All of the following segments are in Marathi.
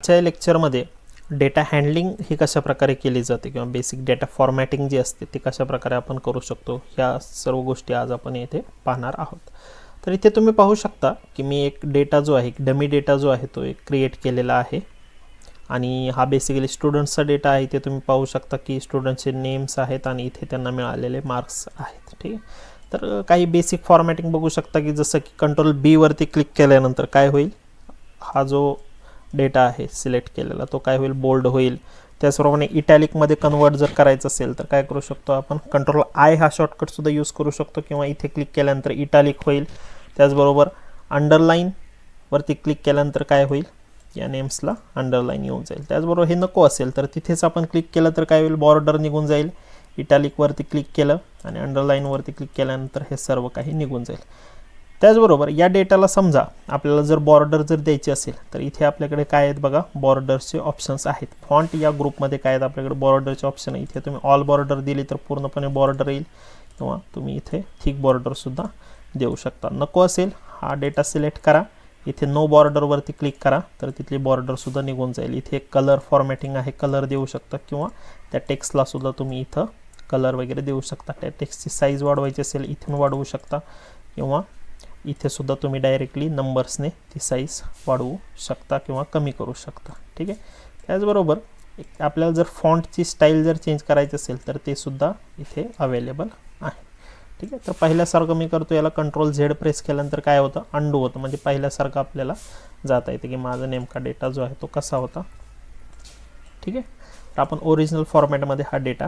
आजच्या लेक्चरमध्ये डेटा हँडलिंग ही कशा प्रकारे केली जाते किंवा बेसिक डेटा फॉर्मॅटिंग जी असते ती कशा प्रकारे आपण करू शकतो ह्या सर्व गोष्टी आज आपण येथे पाहणार आहोत। तर इथे तुम्ही पाहू शकता की मी एक डेटा जो आहे डमी डेटा जो आहे तो एक क्रिएट केलेला आहे आणि हा बेसिकली स्टुडंट्सचा डेटा आहे। इथे तुम्ही पाहू शकता की स्टुडंट्सचे नेम्स आहेत आणि इथे त्यांना मिळालेले मार्क्स आहेत। ठीक आहे, तर काही बेसिक फॉर्मॅटिंग बघू शकता की जसं की कंट्रोल बी वरती क्लिक केल्यानंतर काय होईल, हा जो डेटा आहे सिलेक्ट केलेला तो काय होईल, बोल्ड होईल। त्याचप्रमाणे इटॅलिक मध्ये कन्वर्ट जर करायचं असेल तर काय करू शकतो आपण, कंट्रोल आय हा शॉर्टकट सुद्धा यूज करू शकतो किंवा इथे क्लिक केल्यानंतर इटॅलिक होईल। त्याचबरोबर अंडरलाइन वरती क्लिक केल्यानंतर काय होईल, या नेम्सला अंडरलाइन येऊन जाईल। त्याचबरोबर हे नको असेल तर तिथेच आपण क्लिक केलं तर काय होईल, बॉर्डर निघून जाईल। इटॅलिक वरती क्लिक केलं आणि अंडरलाइन वरती क्लिक केल्यानंतर हे सर्व काही निघून जाईल। त्याचबरोबर या डेटाला समजा आपल्याला जर बॉर्डर जर द्यायची असेल तर इथे आपल्याकडे काय आहेत बघा, बॉर्डरचे ऑप्शन्स आहेत। फॉन्ट या ग्रुपमध्ये काय आहेत आपल्याकडे बॉर्डरचे ऑप्शन आहे। इथे तुम्ही ऑल बॉर्डर दिली तर पूर्णपणे बॉर्डर येईल किंवा तुम्ही इथे थिक बॉर्डर सुद्धा देऊ शकता। नको असेल हा डेटा सिलेक्ट करा, इथे नो बॉर्डर वरती क्लिक करा तर तिथली बॉर्डर सुद्धा निघून जाईल। इथे कलर फॉर्मॅटिंग आहे, कलर देऊ शकता किंवा त्या टेक्स्टला सुद्धा तुम्ही इथं कलर वगैरे देऊ शकता। त्या टेक्स्टची साईज वाढवायची असेल इथून वाढवू शकता किंवा इथे सुद्धा तुम्ही डायरेक्टली नंबर्सने ती साईज वाढवू शकता किंवा कमी करू शकता। ठीक आहे, त्याचबरोबर आपल्याला जर फॉन्टची स्टाईल जर चेंज करायची असेल तर ते सुद्धा इथे अवेलेबल आहे। ठीक आहे, तर पहिल्यासारखं मी करतो, याला कंट्रोल झेड प्रेस केल्यानंतर काय होतं, अंडू होतं, म्हणजे पहिल्यासारखं आपल्याला जाता येते की माझा नेमका डेटा जो आहे तो कसा होता। ठीक आहे, तर आपण ओरिजिनल फॉर्मॅटमध्ये हा डेटा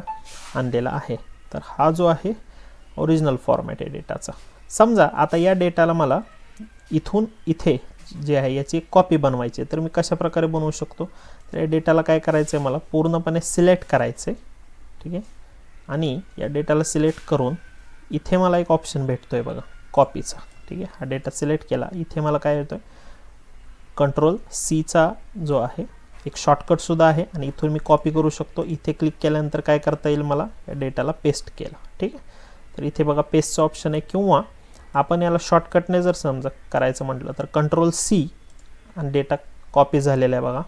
आणलेला आहे। तर हा जो आहे ओरिजिनल फॉर्मॅट आहे डेटाचा। समजा आता या डेटाला मला इथून इथे जे आहे याची एक कॉपी बनवायची आहे, तर मी कशा प्रकारे बनवू शकतो, तर या डेटाला काय करायचं आहे, मला पूर्णपणे सिलेक्ट करायचं आहे। ठीक आहे, आणि या डेटाला सिलेक्ट करून इथे मला एक ऑप्शन भेटतोय बघा कॉपीचा। ठीक आहे, हा डेटा सिलेक्ट केला, इथे मला काय येतोय, कंट्रोल सी चा जो आहे एक शॉर्टकट सुद्धा आहे आणि इथून मी कॉपी करू शकतो। इथे क्लिक केल्यानंतर काय करता येईल, मला या डेटाला पेस्ट केला। ठीक आहे, तर इथे बघा पेस्टचा ऑप्शन आहे किंवा आपण याला शॉर्टकटने जर समजा करायचं म्हटलं तर कंट्रोल सी आणि डेटा कॉपी झालेला आहे बघा,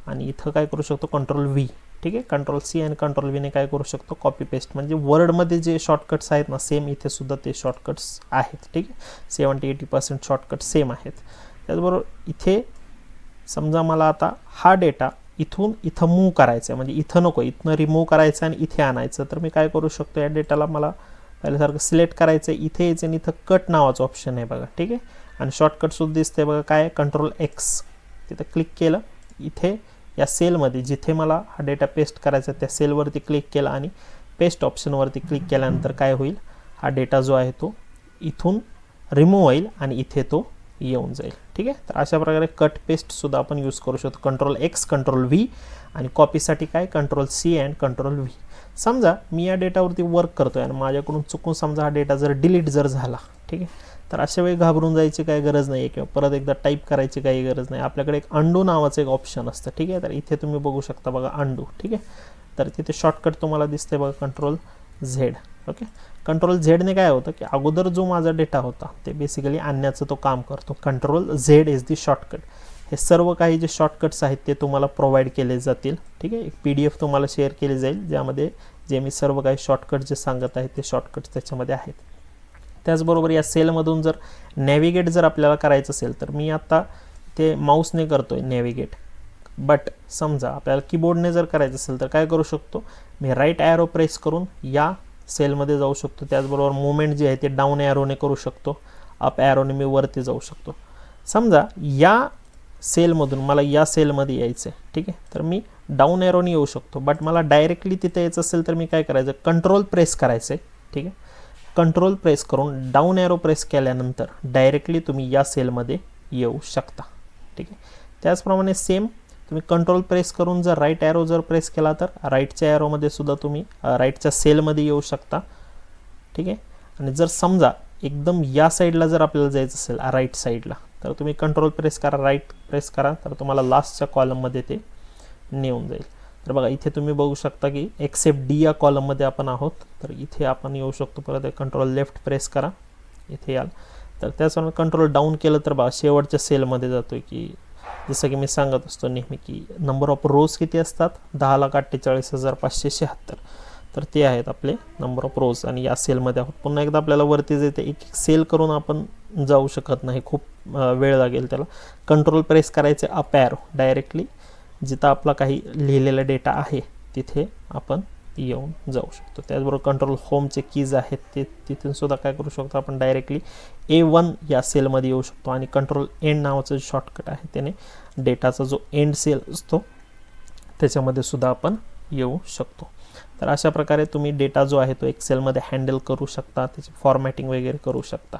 आणि इथं काय करू शकतो कंट्रोल व्ही। ठीक आहे, कंट्रोल सी आणि कंट्रोल व्हीने काय करू शकतो, कॉपी पेस्ट, म्हणजे वर्डमध्ये जे शॉर्टकट्स आहेत ना सेम इथे सुद्धा ते शॉर्टकट्स आहेत। ठीक आहे, 70-80% शॉर्टकट सेम आहेत। त्याचबरोबर इथे समजा मला आता हा डेटा इथून इथं मूव्ह करायचं आहे, म्हणजे इथं नको, इथनं रिमूव्ह करायचं आणि इथे आणायचं, तर मी काय करू शकतो, या डेटाला मला पहिल्यासारखं सिलेक्ट करायचं आहे, इथे यायचं आणि इथं कट नावाचं ऑप्शन आहे बघा। ठीक आहे, आणि शॉर्टकट सुद्धा दिसते बघा, काय कंट्रोल एक्स, तिथं क्लिक केलं, इथे या सेलमध्ये जिथे मला हा डेटा पेस्ट करायचा त्या सेलवरती क्लिक केला आणि पेस्ट ऑप्शनवरती क्लिक केल्यानंतर काय होईल, हा डेटा जो आहे तो इथून रिमूव्ह होईल आणि इथे तो येऊन जाईल। ठीक आहे, तर अशा प्रकारे कट पेस्ट सुद्धा आपण यूज करू शकतो, कंट्रोल एक्स कंट्रोल व्ही, आणि कॉपीसाठी काय control C and control V. समजा मी या डेटावरती वर्क करतोय आणि माझ्याकडून चुकून समजा हा डेटा जर डिलीट जर झाला, ठीक आहे, तर अशा वेळी घाबरून जायची काही गरज नाही किंवा परत एकदा टाईप करायची काही गरज नाही। आपल्याकडे एक अंडू नावाचं एक ऑप्शन असतं। ठीक आहे, तर इथे तुम्ही बघू शकता बघा अंडू। ठीक आहे, तर तिथे शॉर्टकट तुम्हाला दिसते बघा कंट्रोल झेड। ओके, कंट्रोल झेडने काय होतं की अगोदर जो माझा डेटा होता ते बेसिकली आणण्याचं तो काम करतो। Control Z is the shortcut. हे सर्व काही जे शॉर्टकट्स आहेत ते तुम्हाला प्रोव्हाइड केले जातील। ठीक आहे, एक PDF तुम्हाला शेअर केली जाईल ज्यामध्ये जे मी सर्व काही शॉर्टकट जे सांगत आहे ते शॉर्टकट्स त्याच्यामध्ये आहेत। त्याचबरोबर या सेलमधून जर नॅव्हिगेट जर आपल्याला करायचं असेल तर मी आता ते माऊसने करतोय नॅव्हिगेट, बट समजा आपल्याला कीबोर्डने जर करायचं असेल तर काय करू शकतो, मी राईट ॲरो प्रेस करून या सेलमध्ये जाऊ शकतो। त्याचबरोबर मुवमेंट जे आहे ते डाऊन ॲरोने करू शकतो, अप ॲरोने मी वरती जाऊ शकतो। समजा या सेलमधून मला या सेलमध्ये यायचं आहे, ठीक आहे, तर मी डाऊन ॲरोने येऊ शकतो, बट मला डायरेक्टली तिथे यायचं असेल तर मी काय करायचं, कंट्रोल प्रेस करायचं आहे। ठीक आहे, कंट्रोल प्रेस करून डाऊन ॲरो प्रेस केल्यानंतर डायरेक्टली तुम्ही या सेलमध्ये येऊ शकता। ठीक आहे, त्याचप्रमाणे सेम तुम्ही कंट्रोल प्रेस करून जर राईट ॲरो जर प्रेस केला तर राईटच्या ॲरोमध्ये सुद्धा तुम्ही राईटच्या सेलमध्ये येऊ शकता। ठीक आहे, आणि जर समजा एकदम या साईडला जर आपल्याला जायचं असेल राईट साईडला तर तुम्ही कंट्रोल प्रेस करा, राईट प्रेस करा, तर तुम्हाला लास्टच्या कॉलममध्ये ते नेऊन जाईल। तर बघा इथे तुम्ही बघू शकता की एक्सेप्ट डी या कॉलममध्ये आपण आहोत, तर इथे आपण येऊ शकतो। परत कंट्रोल लेफ्ट प्रेस करा, इथे याल, तर त्याचप्रमाणे कंट्रोल डाऊन केलं तर बघा शेवटच्या सेलमध्ये जातोय की जसं की मी सांगत असतो नेहमी की नंबर ऑफ रोज किती असतात, 10,48,576. तर ते आहेत आपले नंबर ऑफ रोज आणि या सेलमध्ये आहोत. पुन्हा एकदा आपल्याला वरती जायचं, एक एक सेल करून आपण जाऊ शकत नाही, खूप वेळ लागेल त्याला. कंट्रोल प्रेस करायचे अप ॲरो, डायरेक्टली जिथं आपला काही लिहिलेला डेटा आहे तिथे आपण येऊन जाऊ शकतो. त्याचबरोबर कंट्रोल होमचे कीज आहेत ते तिथून सुद्धा काय करू शकतो आपण, डायरेक्टली A1 या सेलमध्ये येऊ शकतो आणि कंट्रोल एंड नावाचं शॉर्टकट आहे त्याने डेटाचा जो एंड सेल असतो त्याच्यामध्ये सुद्धा आपण येऊ शकतो. तर अशा प्रकारे तुम्ही डेटा जो आहे तो एक्सेलमध्ये हँडल करू शकता, त्याची फॉर्मॅटिंग वगैरे करू शकता.